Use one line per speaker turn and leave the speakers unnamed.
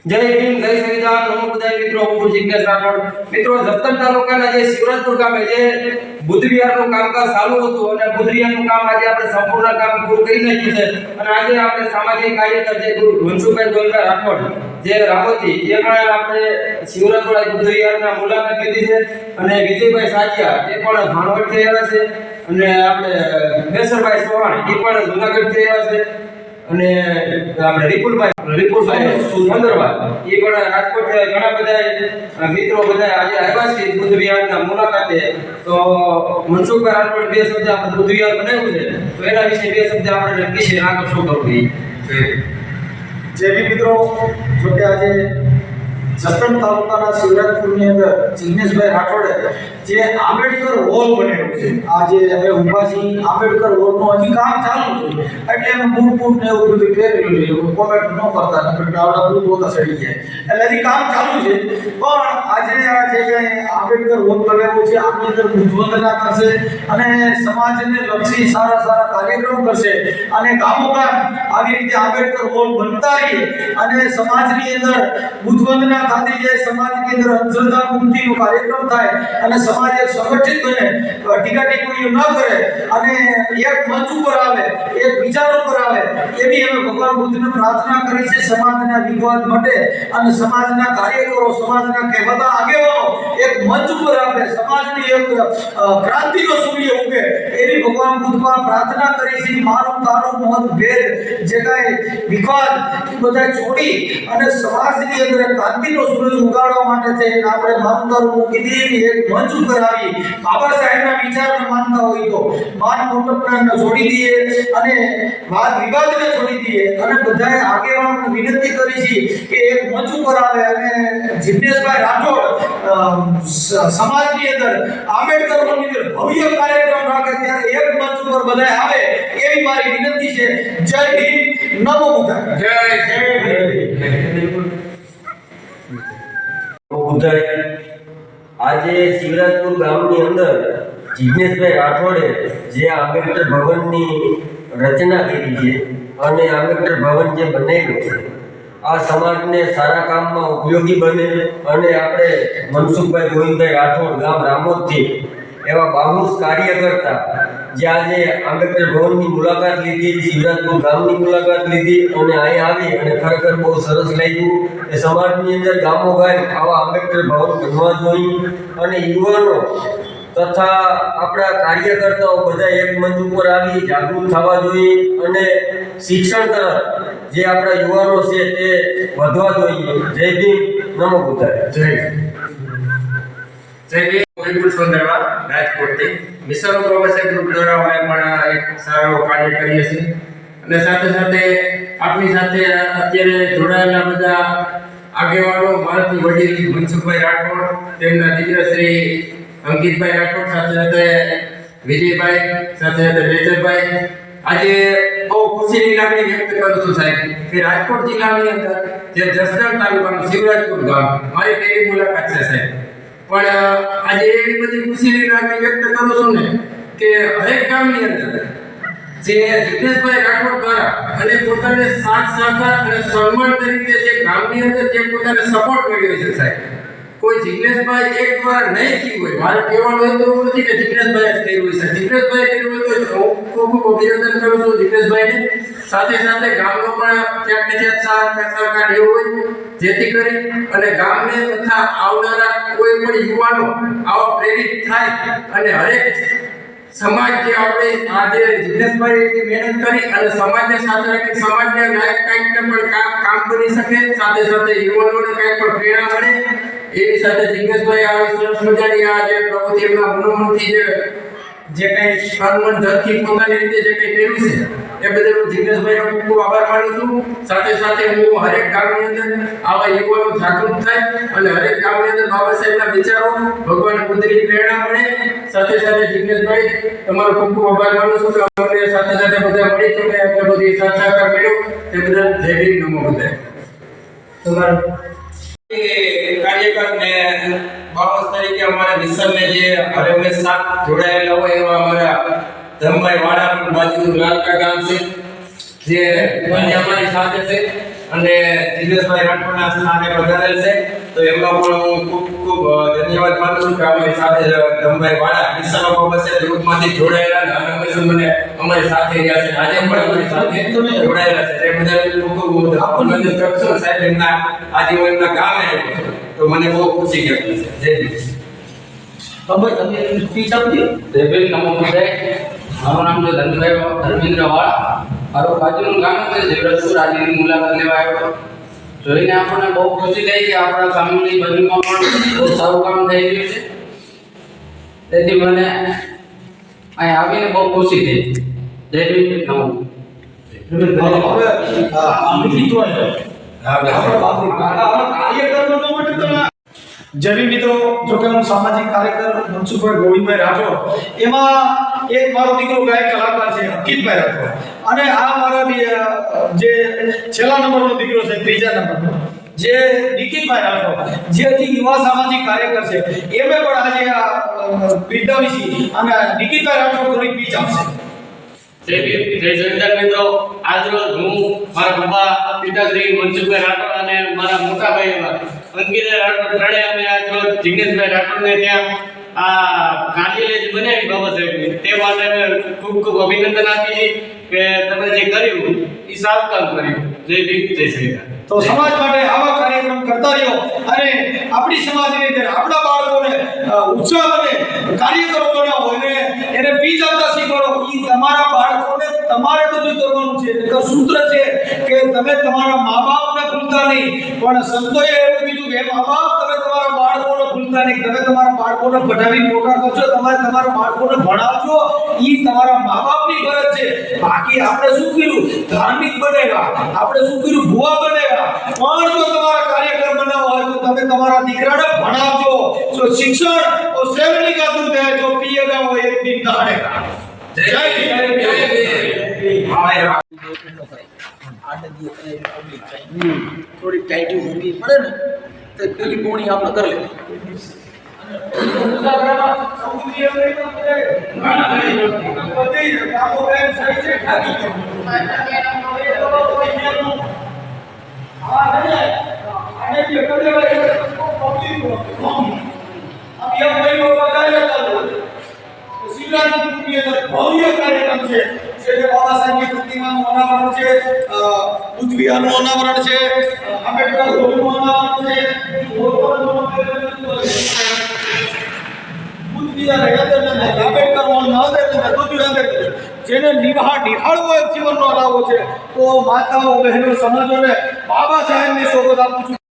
જય ભીમ, જય સંવિધાન, નમો બુદ્ધાય. મિત્રો હું જિજ્ઞેશ રાઠોડ. મિત્રો જસદણ તાલુકાના જે શિવરાજપુર ગામે જે બુદ્ધ વિહારનું કામકાજ ચાલુ હતું અને બુદ્ધ વિહારનું કામ આજે આપણે સંપૂર્ણ કામ પૂરું કરી નાખ્યું છે અને આજે આપણે સામાજિક કાર્યકર જે મનસુખભાઈ ગોવિંદભાઈ રાઠોડ જે રામોતી એ પણ આપણે શિવરાજપુર બુદ્ધ વિહારના મુલાકાત લીધી છે અને વિજયભાઈ સાચિયા એ પણ ભાણવડથી આવ્યા છે અને આપણે મેસરભાઈ ચૌહાણ એ પણ જૂનાગઢથી આવ્યા છે અને આપણે રિપુલભાઈ સુંદરવા એ પણ રાજકોટ ઘણા બધા મિત્રો બધા આજે આવ્યા છે બુદ્ધ વિહારના મુલાકાતે. તો મનસુખભાઈ રાઠોડ બે શબ્દ આપણે બુદ્ધ વિહાર બનાવ્યું છે તો એના વિશે બે શબ્દ આપણે વિશે આગળ શું કરવું
જે બી મિત્રો જો કે આજે જસદણ તાલુકાના શિવરાજપુરની અંદર જિજ્ઞેશભાઈ રાઠોડે જે આંબેડકર હોલ બનાવ્યો છે આજે અમે ઉભાજી આંબેડકર હોલનું હજી કામ ચાલુ છે એટલે અમે બૂટ ને એવું બધું પહેરેલું છે કોમેન્ટ ન કરતા નકર આવડા બૂટ હોતા સડી જાય એટલે હજી કામ ચાલુ છે. પણ આજે આ જે કઈ આંબેડકર હોલ બનાવ્યો છે આની અંદર ઉજ્જવલતા કરશે અને સમાજને લક્ષી સારા સારા કાર્યક્રમ કરશે અને ગામોગામ આવી રીતે આંબેડકર હોલ બનતા રહે અને સમાજની અંદર ઉજ્જવલતા થતી જાય, સમાજની અંદર અંધશ્રદ્ધા મુક્તિનો કાર્યક્રમ થાય અને સમાજ એક સંગઠિત બને, ટીકા ટિપ્પણીઓ ન કરે અને એક મંચ ઉપર આવે, એક વિચારો પર આવે એવી અમે ભગવાન બુદ્ધને પ્રાર્થના કરી છે સમાજના વિકાસ માટે અને સમાજના કાર્યકરો, સમાજના કહેવાતા આગેવાનો એક મંચ ઉપર આવે, સમાજની એક ક્રાંતિનો સૂર્ય ઉગે એવી ભગવાન બુદ્ધમાં પ્રાર્થના કરી છે. મારું તારું મત ભેદ જે કાંઈ વિવાદ એ બધા છોડી અને સમાજની અંદર ક્રાંતિનો સૂરજ ઉગાડવા માટે છે આપણે મારું તારું મૂકી દઈએ એક મંચ ઉપર આવી બાબા સાહેબના વિચારને માનતા હોય તો માન મોટપણાને છોડી દઈએ અને વાદ વિવાદને છોડી દઈએ અને બધાએ આગેવાનોને વિનંતી કરી છે કે એક મંચ ઉપર આવે અને જિજ્ઞેશભાઈ રાઠોડ સમાજની અંદર આંબેડકરની અંદર ભવ્ય કાર્યક્રમ રાખે ત્યારે એક મંચ ઉપર બધાએ આવે એવી મારી વિનંતી છે. જય ભીમ, નમો બુદ્ધાય.
જય બુદ્ધાય. આજે શિવરાજપુર ગામની અંદર જિજ્ઞેશભાઈ રાઠોડે જે આંબેડકર ભવનની રચના કરી છે અને આંબેડકર ભવન જે બનાવ્યું છે આ સમાજને સારા કામમાં ઉપયોગી બને અને આપણે મનસુખભાઈ ગોવિંદભાઈ રાઠોડ ગામ રામોદથી એવા બાહુસ કાર્યકર્તા જે આજે આંબેડકર ભવનની મુલાકાત લીધી, શિવરાજપુર ગામની મુલાકાત લીધી અને અહીં આવી અને ખરેખર બહુ સરસ લાગ્યું. એ સમાજની અંદર ગામો ગામ આવા આંબેડકર ભવન બનવા જોઈએ અને યુવાનો તથા આપણા કાર્યકર્તાઓ બધા એક મંચ ઉપર આવી જાગૃત થવા જોઈએ અને શિક્ષણ તરફ જે આપણા યુવાનો છે તે વધવા જોઈએ. જય ભીમ, નમો બુદ્ધાય. જય ભીમ.
વિપુલ સુંદરવા રાજકોટથી મિશન પ્રોગ્રેસિવ ગ્રુપ દ્વારા અમે પણ એક સારો કાર્ય કરીએ છીએ અને સાથે સાથે આપણી સાથે અત્યારે જોડાયેલા બધા આગેવાનો મારાથી વડીલ મનસુખભાઈ રાઠોડ, તેમના દીકરા શ્રી અંકિતભાઈ રાઠોડ, સાથે સાથે વિજયભાઈ, સાથે સાથે રેચરભાઈ. આજે બહુ ખુશીની લાગણી વ્યક્ત કરું છું સાહેબ કે રાજકોટ જિલ્લાની અંદર જે જસદણ તાલુકાનું શિવરાજપુર ગામ મારી પહેલી મુલાકાત છે સાહેબ. પણ આજે એવી બધી ખુશીની લાગણી વ્યક્ત કરું છું ને કે હરેક ગામની અંદર જે જિજ્ઞેશભાઈ રાઠોડ દ્વારા અને પોતાને સાથ સહકાર અને સન્માન તરીકે જે ગામની અંદર જે પોતાને સપોર્ટ કર્યો છે સાહેબ, કોઈ જિજ્ઞેશભાઈ એક દ્વારા નહીં થયું હોય, મારે કહેવાનું તો એવું નથી કે જિજ્ઞેશભાઈ જ કર્યું છે, જિજ્ઞેશભાઈ કર્યું હોય તો હું ખૂબ અભિનંદન કરું છું જિજ્ઞેશભાઈને. સાથે સાથે ગામનો પણ ક્યાંક ને ક્યાંક સહકાર લેવો હોય જેથી કરી અને ગામને તથા આવનારા કોઈ પણ યુવાનો આવા પ્રેરિત થાય અને હરેક સમાજ જે આપણે આજે જિજ્ઞેશભાઈ મહેનત કરી અને સમાજને સાથે રાખી સમાજને કંઈક ને પણ કામ કરી શકે, સાથે સાથે યુવાનોને કંઈક પણ પ્રેરણા મળે એવી સાથે જિજ્ઞેશભાઈ આવી સરસ મજાની આ જે પ્રવૃત્તિ એમના મનોમનથી જે કંઈ સન્માન ધરથી પોતાની રીતે જે કંઈ કર્યું છે એ બદલ હું જિજ્ઞેશભાઈનો ખૂબ ખૂબ આભાર માનું છું. સાથે સાથે હું હરેક ગામની અંદર આવા યુવાનો જાગૃત થાય અને હરેક ગામની અંદર બાબા સાહેબના વિચારો, ભગવાન બુદ્ધની પ્રેરણા મળે. સાથે સાથે જિજ્ઞેશભાઈ તમારો ખૂબ ખૂબ આભાર માનું છું કે અમને સાથે સાથે બધા મળી ચૂકે એટલે બધી સાથ સહકાર મળ્યો તે બદલ જય ભીમ, નમો બુદ્ધાય. તમારો કાર્યકર ને બાબસ તરીકે અમારા મિશનને જે હરેમેશ સાથ જોડાયેલા હોય એવા અમારા ધમભાઈ વાડા બાજુ લાલકા ગામ છે જે અમારી સાથે છે અને જિગ્નેશભાઈ રાઠોડના સ્થાને પધારેલ છે. તો એમનો પણ હું ખૂબ ખૂબ ધન્યવાદ માનું છું કે અમારી સાથે ધમભાઈ વાળા વિશાળ બાબત ગ્રુપમાંથી જોડાયેલા અને અમે મને અમારી સાથે રહ્યા છે. આજે પણ અમારી સાથે જોડાયેલા છે. એ બદલ ખૂબ ખૂબ અભિનંદન કરું છું સાહેબ. એમના આજે હું એમના ગામે આવ્યો છું તો મને બહુ ખુશી થતી છે. જય ભીમ.
ભાઈ તમે સ્પીચ આપી
જય ભીમ, નમો બુદ્ધાય. મારું નામ છે ધનભાઈ ધર્મેન્દ્ર વાળા. મારું બાજુનું ગામ છે જીવરજપુર. આજની મુલાકાત લેવા આવ્યો. જોઈને આપણને બહુ ખુશી થઈ કે આપણા ગામની બાજુમાં પણ બહુ સારું કામ થઈ રહ્યું છે. તેથી મને અહીં આવીને બહુ ખુશી થઈ. જય ભીમ, નમો.
જરી મિત્રો, જો કે હું સામાજિક કાર્યકર મનસુખભાઈ ગોવિંદભાઈ રાઠોડ, એમાં એક મારો દીકરો ગાયક કલાકાર છે અંકિતભાઈ રાઠોડ, અને આ મારા જે છેલ્લા નંબરનો દીકરો છે, ત્રીજા નંબરનો, જે નિકિતભાઈ રાઠોડ, જે હજી યુવા સામાજિક કાર્યકર છે, એમે પણ આજે આ બિરદાવી છે અને નિકિતભાઈ રાઠોડ થોડી પીચ આપશે.
જય ભીમ, જય જનતા મિત્રો. આજરોજ હું મારા પપ્પા પિતાશ્રી મનસુખભાઈ રાઠોડ અને મારા મોટા ભાઈ અંકિતભાઈ રાઠોડ ત્રણે અમે આજરોજ જિગ્નેશભાઈ રાઠોડને ત્યાં આ કાર્યાલય જે બનાવી બાબા સાહેબની, તે માટે અમે ખૂબ ખૂબ અભિનંદન આપીએ છીએ કે તમે જે કર્યું એ સારું કામ કર્યું. જય ભીમ, જય શ્રીરામ.
તો સમાજ માટે આવા કાર્યક્રમ કરતા રહ્યો અને આપણી સમાજની અંદર આપણા બાળકોને ઉત્સાહ અને કાર્યકરો બનાવો અને એને પીચ આપતા શીખવાડો. એ તમારા બાળકોને તમારે બધું કરવાનું છે. એટલે સૂત્ર છે કે તમે તમારા મા બાપને ભૂલતા નહીં, પણ સંતોએ એવું કીધું કે મા બાપ તમે તમારા બાળકોને ભૂલતા નહીં, તમે તમારા બાળકોને ભણાવી મોટા કરજો, તમારે તમારા બાળકોને ભણાવજો. એ તમારા મા બાપની ફરજ છે. બાકી આપણે શું કર્યું? ધાર્મિક બનેગા, આપણે શું કર્યું? ભુવા બનેગા. પણ જો તમારા કાર્યક્રમ બનાવવા હોય તો તમે તમારા દીકરાને ભણાવજો. જો શિક્ષણ और सेवनी का दूध है जो पिएगा वो एक दिन दहाड़ेगा. जय थोड़ी टाइटी होगी पड़े ना तो पेली पोणी आप कर ले. ભવ્ય કાર્યક્રમ છે. બાબા સાહેબની પ્રતિમાનું અનાવરણ છે, બુદ્ધ વિહારનું અનાવરણ છે, આંબેડકર હોલનું અનાવરણ છે, બુદ્ધ વિહાર આંબેડકર હોલ જેને નિહાળવો એક જીવનનો લાવો છે. તો માતાઓ બહેનો સમાજોને બાબા સાહેબની સોગંદ આપું છું.